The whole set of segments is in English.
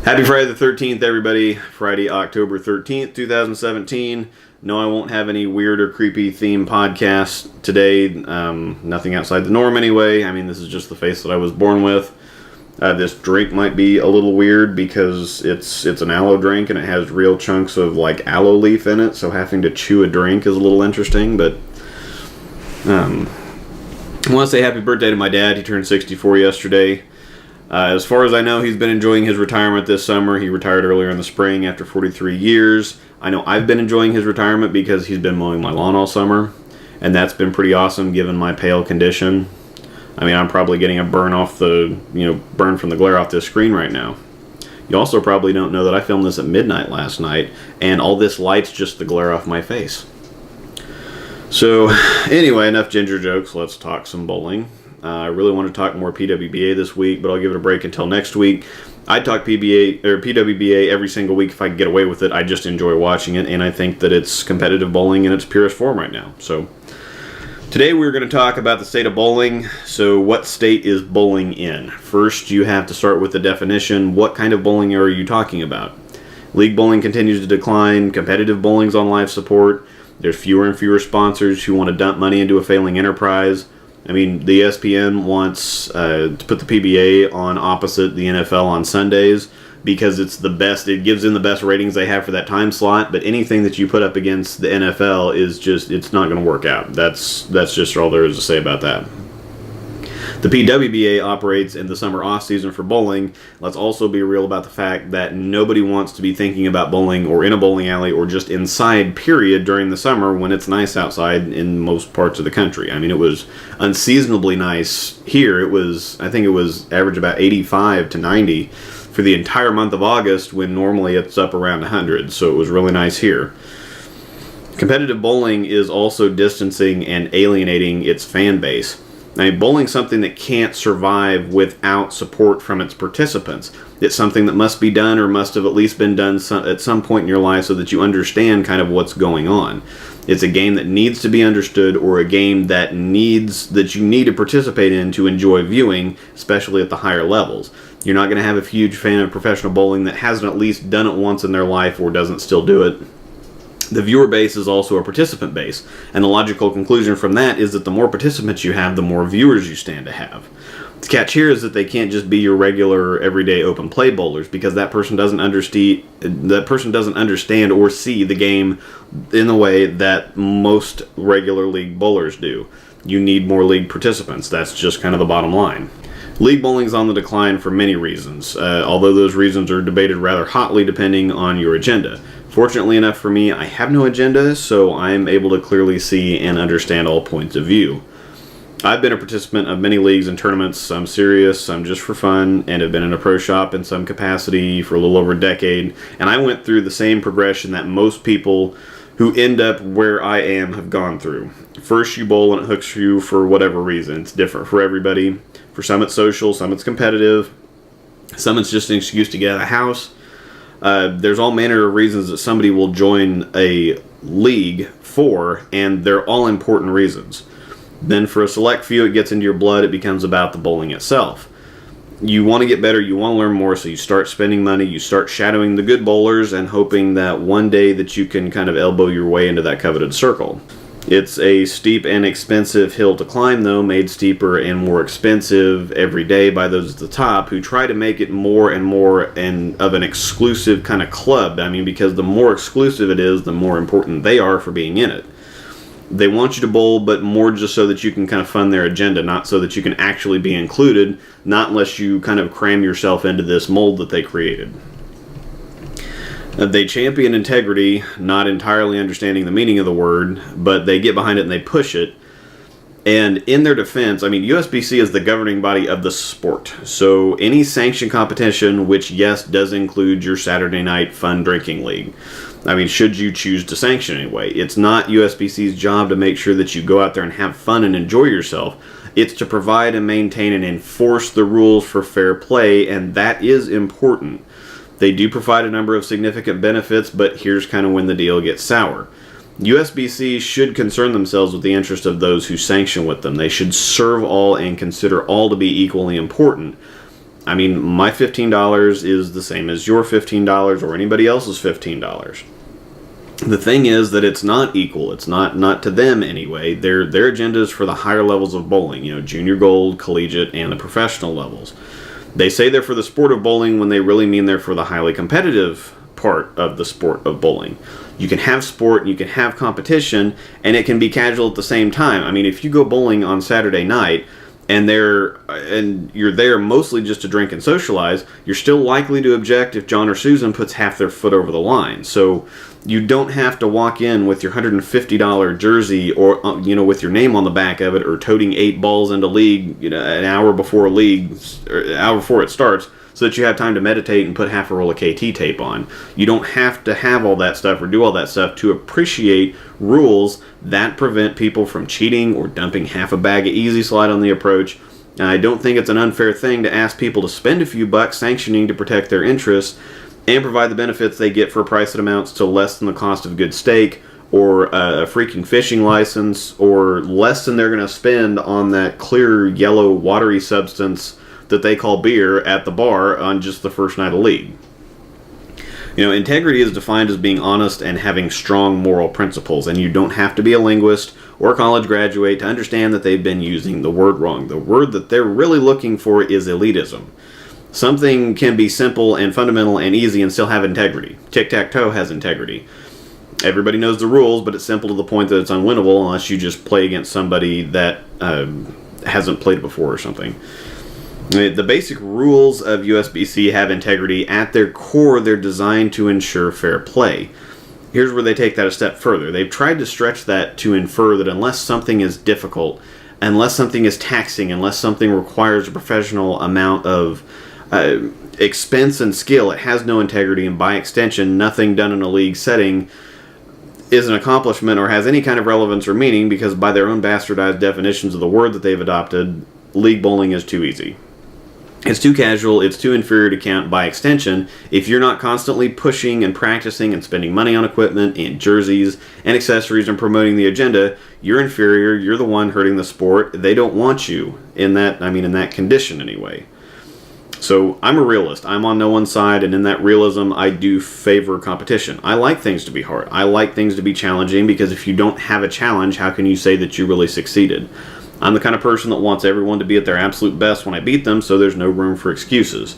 Happy Friday the 13th, everybody. Friday, October 13th, 2017. No, I won't have any weird or creepy theme podcast today. Nothing outside the norm anyway. I mean, this is just the face that I was born with. This drink might be a little weird because it's an aloe drink and it has real chunks of like aloe leaf in it, so having to chew a drink is a little interesting, but I want to say happy birthday to my dad. He turned 64 yesterday. As far as I know, he's been enjoying his retirement this summer. He retired earlier in the spring after 43 years. I know I've been enjoying his retirement because he's been mowing my lawn all summer, and that's been pretty awesome given my pale condition. I mean, I'm probably getting a burn from the glare off this screen right now. You also probably don't know that I filmed this at midnight last night, and all this light's just the glare off my face. So, anyway, enough ginger jokes. Let's talk some bowling. I really want to talk more PWBA this week, but I'll give it a break until next week. I talk PWBA every single week if I can get away with it. I just enjoy watching it, and I think that it's competitive bowling in its purest form right now. So today we're going to talk about the state of bowling. So what state is bowling in? First, you have to start with the definition. What kind of bowling are you talking about? League bowling continues to decline. Competitive bowling's on life support. There's fewer and fewer sponsors who want to dump money into a failing enterprise. I mean, the ESPN wants to put the PBA on opposite the NFL on Sundays because it's the best. It gives them the best ratings they have for that time slot. But anything that you put up against the NFL is it's not going to work out. That's just all there is to say about that. The PWBA operates in the summer off season for bowling. Let's also be real about the fact that nobody wants to be thinking about bowling or in a bowling alley or just inside, period, during the summer when it's nice outside in most parts of the country. I mean, it was unseasonably nice here. I think it was average about 85 to 90 for the entire month of August when normally it's up around 100, so it was really nice here. Competitive bowling is also distancing and alienating its fan base. I mean, bowling's something that can't survive without support from its participants. It's something that must be done or must have at least been done at some point in your life so that you understand kind of what's going on. It's a game that needs to be understood or a game that you need to participate in to enjoy viewing, especially at the higher levels. You're not going to have a huge fan of professional bowling that hasn't at least done it once in their life or doesn't still do it. The viewer base is also a participant base, and the logical conclusion from that is that the more participants you have, the more viewers you stand to have. The catch here is that they can't just be your regular, everyday open play bowlers because that person doesn't understand or see the game in the way that most regular league bowlers do. You need more league participants. That's just kind of the bottom line. League bowling is on the decline for many reasons, although those reasons are debated rather hotly depending on your agenda. Fortunately enough for me, I have no agenda, so I'm able to clearly see and understand all points of view. I've been a participant of many leagues and tournaments. Some serious, some just for fun, and have been in a pro shop in some capacity for a little over a decade. And I went through the same progression that most people who end up where I am have gone through. First, you bowl and it hooks you for whatever reason. It's different for everybody. For some, it's social, some it's competitive, some it's just an excuse to get out of the house. There's all manner of reasons that somebody will join a league for, and they're all important reasons. Then for a select few, it gets into your blood, it becomes about the bowling itself. You want to get better, you want to learn more, so you start spending money, you start shadowing the good bowlers and hoping that one day that you can kind of elbow your way into that coveted circle. It's a steep and expensive hill to climb, though, made steeper and more expensive every day by those at the top who try to make it more and more of an exclusive kind of club. I mean, because the more exclusive it is, the more important they are for being in it. They want you to bowl, but more just so that you can kind of fund their agenda, not so that you can actually be included, not unless you kind of cram yourself into this mold that they created. They champion integrity, not entirely understanding the meaning of the word, but they get behind it and they push it. And in their defense, I mean, USBC is the governing body of the sport. So any sanctioned competition, which, yes, does include your Saturday night fun drinking league. I mean, should you choose to sanction anyway. It's not USBC's job to make sure that you go out there and have fun and enjoy yourself. It's to provide and maintain and enforce the rules for fair play, and that is important. They do provide a number of significant benefits, but here's kind of when the deal gets sour. USBC should concern themselves with the interest of those who sanction with them. They should serve all and consider all to be equally important. I mean, my $15 is the same as your $15 or anybody else's $15. The thing is that it's not equal. It's not to them anyway. Their agenda is for the higher levels of bowling, junior gold, collegiate, and the professional levels. They say they're for the sport of bowling when they really mean they're for the highly competitive part of the sport of bowling. You can have sport, you can have competition, and it can be casual at the same time. I mean, if you go bowling on Saturday night and you're there mostly just to drink and socialize, you're still likely to object if John or Susan puts half their foot over the line. So you don't have to walk in with your $150 jersey or with your name on the back of it, or toting 8 balls into league an hour before it starts, so that you have time to meditate and put half a roll of KT tape on. You don't have to have all that stuff or do all that stuff to appreciate rules that prevent people from cheating or dumping half a bag of Easy Slide on the approach. And I don't think it's an unfair thing to ask people to spend a few bucks sanctioning to protect their interests and provide the benefits they get for a price that amounts to less than the cost of a good steak, or a freaking fishing license, or less than they're going to spend on that clear yellow watery substance that they call beer at the bar on just the first night of league. Integrity is defined as being honest and having strong moral principles, and you don't have to be a linguist or a college graduate to understand that they've been using the word wrong. The word that they're really looking for is elitism. Something can be simple and fundamental and easy and still have integrity. Tic-tac-toe has integrity. Everybody knows the rules, but it's simple to the point that it's unwinnable unless you just play against somebody that hasn't played before or something. The basic rules of USBC have integrity. At their core, they're designed to ensure fair play. Here's where they take that a step further. They've tried to stretch that to infer that unless something is difficult, unless something is taxing, unless something requires a professional amount of expense and skill, it has no integrity, and by extension, nothing done in a league setting is an accomplishment or has any kind of relevance or meaning, because by their own bastardized definitions of the word that they've adopted, league bowling is too easy. It's too casual, it's too inferior to count. By extension, if you're not constantly pushing and practicing and spending money on equipment and jerseys and accessories and promoting the agenda, you're inferior, you're the one hurting the sport. They don't want you in that condition anyway. So I'm a realist. I'm on no one's side, and in that realism, I do favor competition. I like things to be hard. I like things to be challenging, because if you don't have a challenge, how can you say that you really succeeded? I'm the kind of person that wants everyone to be at their absolute best when I beat them, so there's no room for excuses.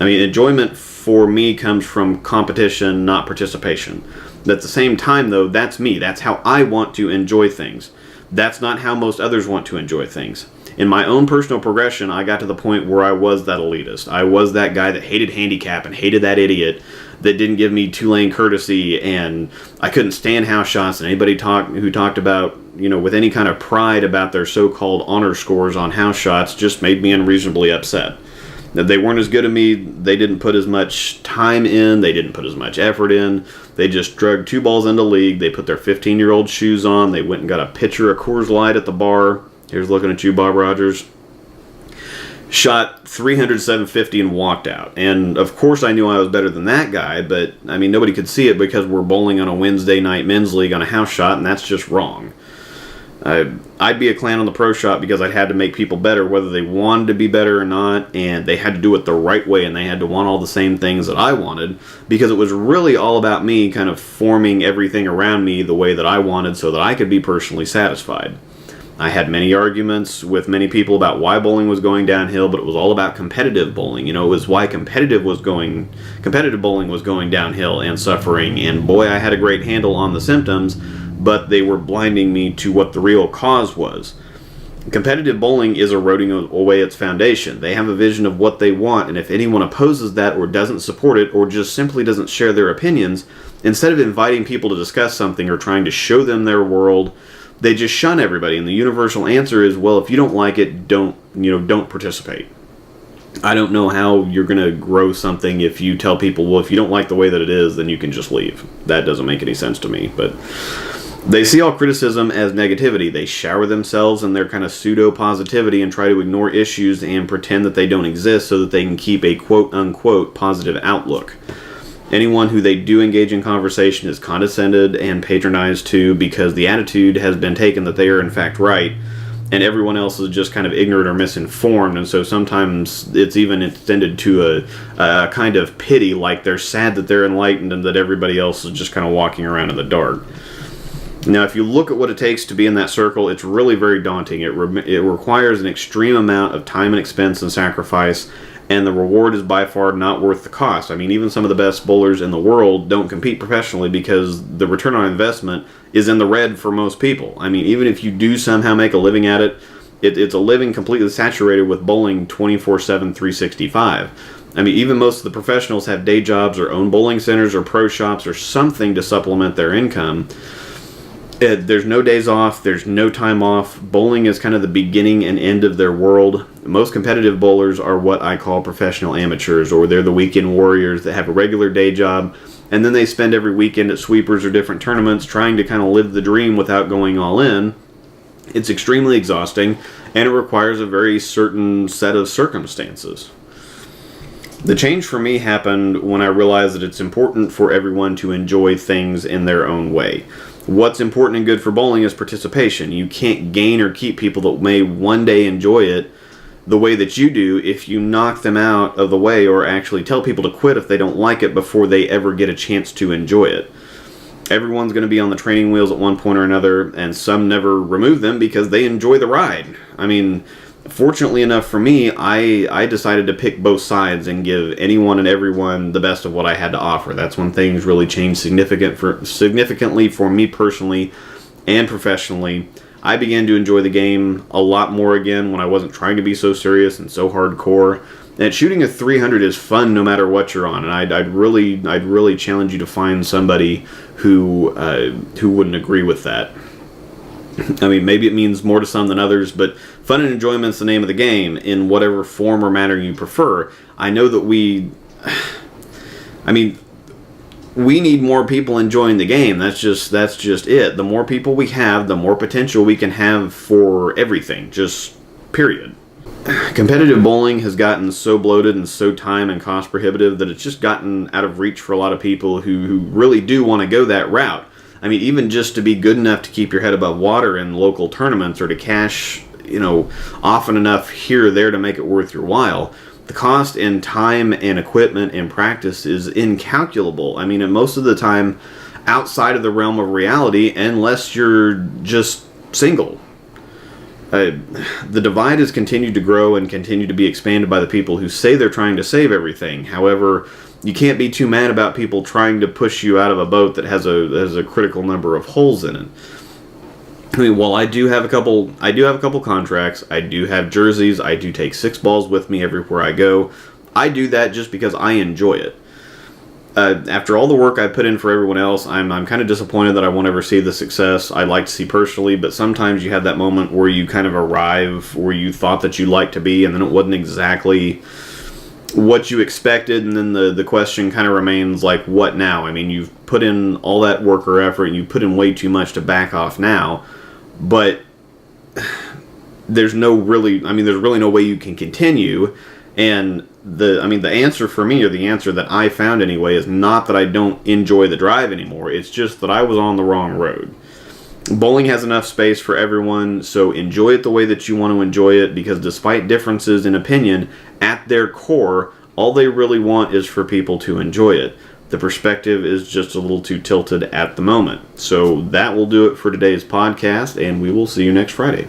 I mean, enjoyment for me comes from competition, not participation. At the same time, though, that's me. That's how I want to enjoy things. That's not how most others want to enjoy things. In my own personal progression, I got to the point where I was that elitist. I was that guy that hated handicap and hated that idiot that didn't give me two-lane courtesy, and I couldn't stand house shots, and anybody who talked about, with any kind of pride about their so-called honor scores on house shots just made me unreasonably upset. That they weren't as good at me, they didn't put as much time in, they didn't put as much effort in, they just drugged 2 balls into league, they put their 15-year-old shoes on, they went and got a pitcher of Coors Light at the bar. Here's looking at you, Bob Rogers. Shot 300, 750 and walked out. And of course I knew I was better than that guy, but I mean, nobody could see it because we're bowling on a Wednesday night men's league on a house shot, and that's just wrong. I'd be a clown on the pro shot because I'd had to make people better whether they wanted to be better or not, and they had to do it the right way, and they had to want all the same things that I wanted, because it was really all about me kind of forming everything around me the way that I wanted so that I could be personally satisfied. I had many arguments with many people about why bowling was going downhill, but it was all about competitive bowling. It was why competitive bowling was going downhill and suffering, and boy, I had a great handle on the symptoms, but they were blinding me to what the real cause was. Competitive bowling is eroding away its foundation. They have a vision of what they want, and if anyone opposes that or doesn't support it or just simply doesn't share their opinions, instead of inviting people to discuss something or trying to show them their world, they just shun everybody, and the universal answer is, well, if you don't like it, don't participate. I don't know how you're going to grow something if you tell people, well, if you don't like the way that it is, then you can just leave. That doesn't make any sense to me, but they see all criticism as negativity. They shower themselves in their kind of pseudo-positivity and try to ignore issues and pretend that they don't exist so that they can keep a quote-unquote positive outlook. Anyone who they do engage in conversation is condescended and patronized to because the attitude has been taken that they are in fact right, and everyone else is just kind of ignorant or misinformed, and so sometimes it's even extended to a kind of pity, like they're sad that they're enlightened and that everybody else is just kind of walking around in the dark. Now, if you look at what it takes to be in that circle, it's really very daunting. It requires an extreme amount of time and expense and sacrifice, and the reward is by far not worth the cost. I mean, even some of the best bowlers in the world don't compete professionally because the return on investment is in the red for most people. I mean, even if you do somehow make a living at it, it's a living completely saturated with bowling 24/7, 365. I mean, even most of the professionals have day jobs or own bowling centers or pro shops or something to supplement their income. There's no days off, there's no time off. Bowling is kind of the beginning and end of their world. Most competitive bowlers are what I call professional amateurs, or they're the weekend warriors that have a regular day job, and then they spend every weekend at sweepers or different tournaments trying to kind of live the dream without going all in. It's extremely exhausting, and it requires a very certain set of circumstances. The change for me happened when I realized that it's important for everyone to enjoy things in their own way. What's important and good for bowling is participation. You can't gain or keep people that may one day enjoy it the way that you do if you knock them out of the way or actually tell people to quit if they don't like it before they ever get a chance to enjoy it. Everyone's going to be on the training wheels at one point or another, and some never remove them because they enjoy the ride. I mean, fortunately enough for me, I decided to pick both sides and give anyone and everyone the best of what I had to offer. That's when things really changed significantly for me personally and professionally. I began to enjoy the game a lot more again when I wasn't trying to be so serious and so hardcore. And shooting a 300 is fun no matter what you're on, and I'd really challenge you to find somebody who wouldn't agree with that. I mean, maybe it means more to some than others, but fun and enjoyment's the name of the game in whatever form or manner you prefer. I know that we need more people enjoying the game. That's just it. The more people we have, the more potential we can have for everything, just period. Competitive bowling has gotten so bloated and so time and cost prohibitive that it's just gotten out of reach for a lot of people who really do want to go that route. I mean, even just to be good enough to keep your head above water in local tournaments or to cash, often enough here or there to make it worth your while, the cost in time and equipment and practice is incalculable. I mean, and most of the time outside of the realm of reality, unless you're just single. The divide has continued to grow and continue to be expanded by the people who say they're trying to save everything. However, you can't be too mad about people trying to push you out of a boat that has a critical number of holes in it. I mean, while I do have a couple contracts, I do have jerseys, I do take 6 balls with me everywhere I go. I do that just because I enjoy it. After all the work I put in for everyone else, I'm kind of disappointed that I won't ever see the success I'd like to see personally, but sometimes you have that moment where you kind of arrive where you thought that you'd like to be, and then it wasn't exactly what you expected, and then the question kind of remains like, what now? I mean, you've put in all that work or effort, and you put in way too much to back off now, but there's really no way you can continue. And the answer for me, or the answer that I found anyway, is not that I don't enjoy the drive anymore. It's just that I was on the wrong road. Bowling has enough space for everyone, so enjoy it the way that you want to enjoy it, because despite differences in opinion, at their core, all they really want is for people to enjoy it. The perspective is just a little too tilted at the moment. So that will do it for today's podcast, and we will see you next Friday.